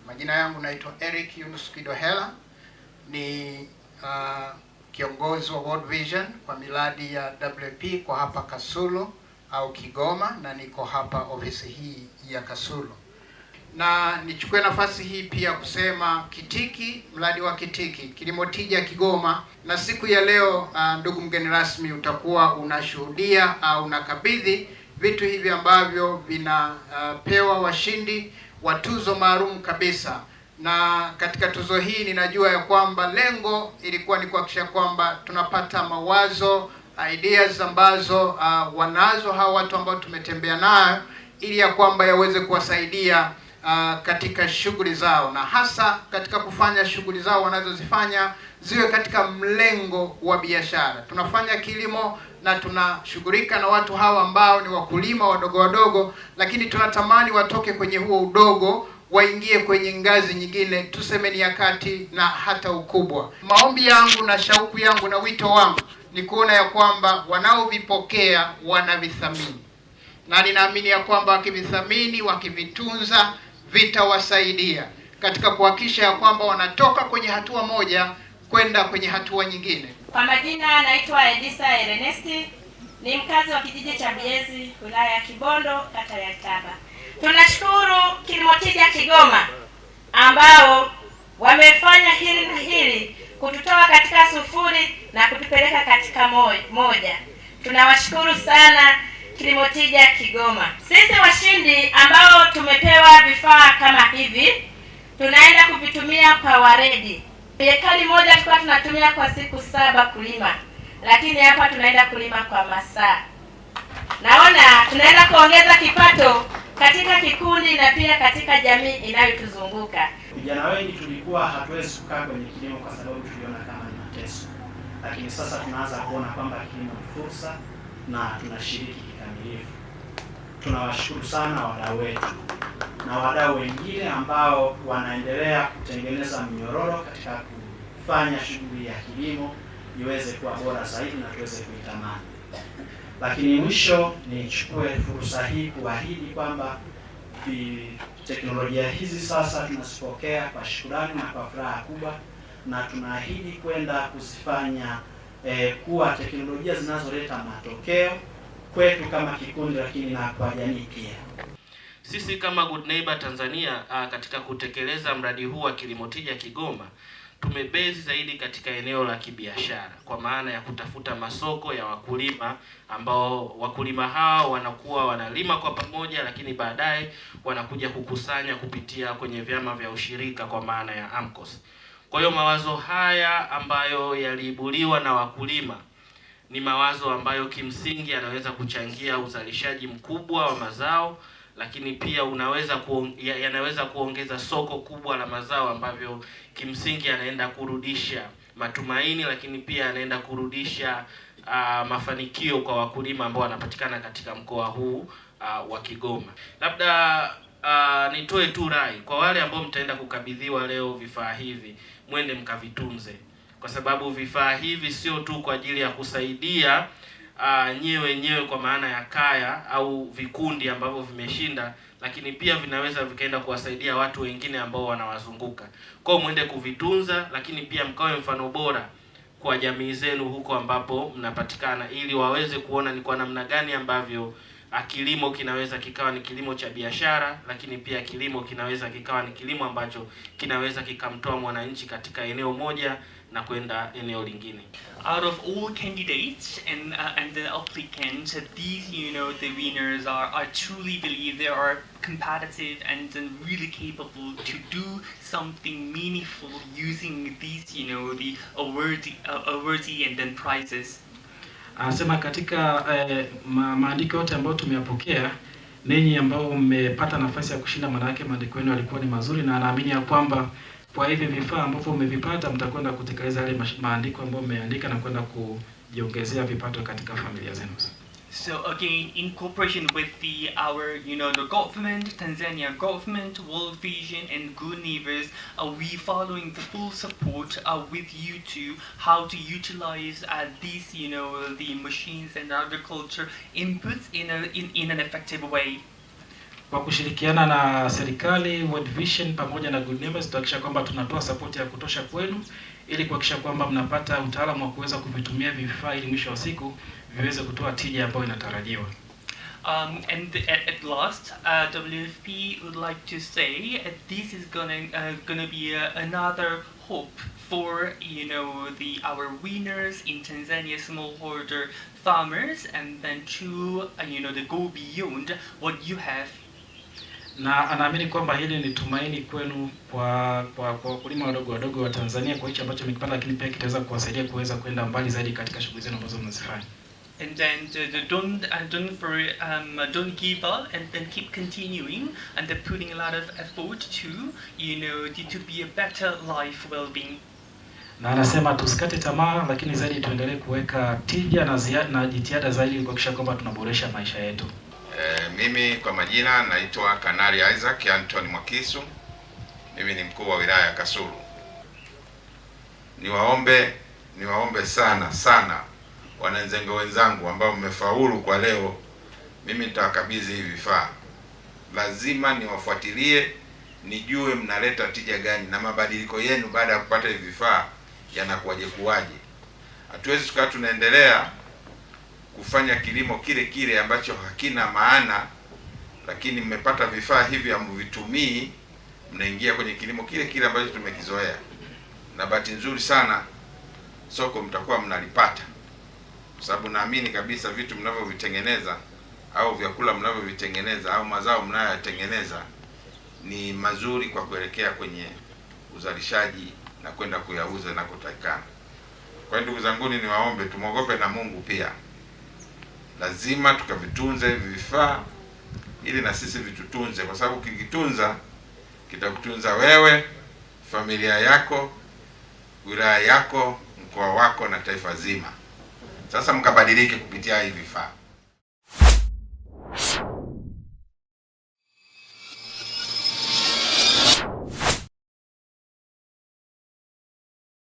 Majina yangu naitwa Eric Yunus Kidohela, ni kiongozi wa World Vision kwa miradi ya WP kwa hapa Kasulu au Kigoma, na niko hapa ofisi hii ya Kasulu. Na nichukue nafasi hii pia kusema Kitiki, mradi wa Kitiki Kilimo Tija Kigoma, na siku ya leo ndugu mgeni rasmi, utakuwa unashuhudia au unakabidhi vitu hivi ambavyo vinapewa washindi wa tuzo maalum kabisa. Na katika tuzo hii ninajua ya kwamba lengo ilikuwa ni kuhakikisha kwamba tunapata mawazo, ideas ambazo wanazo hawa watu ambao tumetembea nayo, ili ya kwamba yaweze kuwasaidia katika shughuli zao, na hasa katika kufanya shughuli zao wanazozifanya ziwe katika mlengo wa biashara. Tunafanya kilimo na tunashughulika na watu hawa ambao ni wakulima wadogo wadogo, lakini tunatamani watoke kwenye huo udogo waingie kwenye ngazi nyingine, tuseme ni ya kati na hata ukubwa. Maombi yangu na shauku yangu na wito wangu ni kuona ya kwamba wanaovipokea wanavithamini, na ninaamini ya kwamba wakivithamini, wakivitunza, vitawasaidia katika kuhakikisha ya kwamba wanatoka kwenye hatua moja kwenda kwenye hatua nyingine. Kwa majina naitwa Edisa Ernesti, ni mkazi wa kijiji cha Biezi, wilaya ya Kibondo, kata ya Taba. Tunashukuru Kilimo Tija Kigoma ambao wamefanya hili na hili kututoa katika sufuri na kutupeleka katika moja. Tunawashukuru sana Kilimo Tija Kigoma. Sisi washindi ambao tumepewa vifaa kama hivi, tunaenda kuvitumia kwa waredi. Ekari moja tulikuwa tunatumia kwa siku 7 kulima, lakini hapa tunaenda kulima kwa masaa. Naona tunaenda kuongeza kipato katika kikundi na pia katika jamii inayotuzunguka. Vijana wengi tulikuwa hatuwezi kukaa kwenye kilimo kwa sababu tuliona kama ni mateso, lakini sasa tunaanza kuona kwamba kilimo ni fursa na tunashiriki kikamilifu. Tunawashukuru sana wadau wetu na wadau wengine ambao wanaendelea kutengeneza mnyororo katika kufanya shughuli ya kilimo iweze kuwa bora zaidi na tuweze kuitamani. Lakini mwisho nichukue fursa hii kuahidi kwamba teknolojia hizi sasa tunazipokea kwa shukrani na kwa furaha kubwa, na tunaahidi kwenda kuzifanya kuwa teknolojia zinazoleta matokeo kwetu kama kikundi, lakini na kwa jamii pia. Sisi kama Good Neighbor Tanzania katika kutekeleza mradi huu wa Kilimo Tija Kigoma tumebezi zaidi katika eneo la kibiashara, kwa maana ya kutafuta masoko ya wakulima ambao wakulima hao wanakuwa wanalima kwa pamoja, lakini baadaye wanakuja kukusanya kupitia kwenye vyama vya ushirika kwa maana ya AMCOS. Kwa hiyo mawazo haya ambayo yaliibuliwa na wakulima ni mawazo ambayo kimsingi yanaweza kuchangia uzalishaji mkubwa wa mazao, lakini pia yanaweza kuongeza soko kubwa la mazao ambavyo kimsingi yanaenda kurudisha matumaini, lakini pia yanaenda kurudisha mafanikio kwa wakulima ambao wanapatikana katika mkoa huu wa Kigoma. Labda nitoe tu rai kwa wale ambao mtaenda kukabidhiwa leo vifaa hivi, mwende mkavitunze, kwa sababu vifaa hivi sio tu kwa ajili ya kusaidia nyewe kwa maana ya kaya au vikundi ambavyo vimeshinda, lakini pia vinaweza vikaenda kuwasaidia watu wengine ambao wanawazunguka. Kwa hiyo mwende kuvitunza, lakini pia mkawe mfano bora kwa jamii zenu huko ambapo mnapatikana, ili waweze kuona ni kwa namna gani ambavyo kilimo kinaweza kikawa ni kilimo cha biashara, lakini pia kilimo kinaweza kikawa ni kilimo ambacho kinaweza kikamtoa mwananchi katika eneo moja na kwenda eneo lingine. Out of all candidates and the applicants, these, the winners are truly believe they are competitive and really capable to do something meaningful using these, the awardee and then prizes. Anasema katika maandiko yote ambayo tumeyapokea, ninyi ambao mmepata nafasi ya kushinda, maana yake maandiko yenu yalikuwa ni mazuri, na anaamini ya kwamba kwa hivi vifaa ambavyo mmevipata mtakwenda kutekeleza yale maandiko ambayo mmeandika na kwenda kujiongezea vipato katika familia zenu. So again, in cooperation with our the government, Tanzania government, World Vision, and Good Neighbors, we following the full support with you to how to utilize these the machines and agriculture inputs in an effective way. Kwa kushirikiana na serikali, World Vision pamoja na Good Neighbors tutahakikisha kwamba tunatoa support ya kutosha kwenu ili kuhakikisha kwamba mnapata utaalamu wa kuweza kuvitumia vifaa ili mwisho wa siku viweze kutoa tija ambayo inatarajiwa. And at last, WFP would like to say this is gonna be another hope for our winners in Tanzania, smallholder farmers, and then to they go beyond what you have. Na anaamini kwamba hili ni tumaini kwenu kwa wakulima wadogo wa Tanzania kwa hicho ambacho mmekipanda, lakini pia kitaweza kuwasaidia kuweza kwenda mbali zaidi katika shughuli zenu ambazo mnazifanya. And then don't give up, and then keep continuing, and they're putting a lot of effort to be a better life well-being. Na anasema tusikate tamaa, lakini zaidi tuendelee kuweka tija na jitihada zaidi kuhakikisha kwamba tunaboresha maisha yetu. Mimi kwa majina naitwa Kanali Isaac Anthony Mwakisu. Mimi ni mkuu wa wilaya ya Kasulu. Niwaombe sana wananzengo wenzangu ambao mmefaulu kwa leo. Mimi nitawakabidhi hivi vifaa. Lazima niwafuatilie, nijue mnaleta tija gani na mabadiliko yenu baada ya kupata hivi vifaa yanakuwaje. Hatuwezi tukaa tunaendelea kufanya kilimo kile ambacho hakina maana, lakini mmepata vifaa hivi hamvitumii, mnaingia kwenye kilimo kile ambacho tumekizoea. Na bahati nzuri sana soko mtakuwa mnalipata, kwa sababu naamini kabisa vitu mnavyovitengeneza au vyakula mnavyovitengeneza au mazao mnayotengeneza ni mazuri kwa kuelekea kwenye uzalishaji na kwenda kuyauza na kutakana. Kwa ndugu zangu, niwaombe tumogope na Mungu pia. Lazima tukavitunze hivi vifaa ili na sisi vitutunze, kwa sababu kikitunza kitakutunza wewe, familia yako, wilaya yako, mkoa wako na taifa zima. Sasa mkabadilike kupitia hivi vifaa.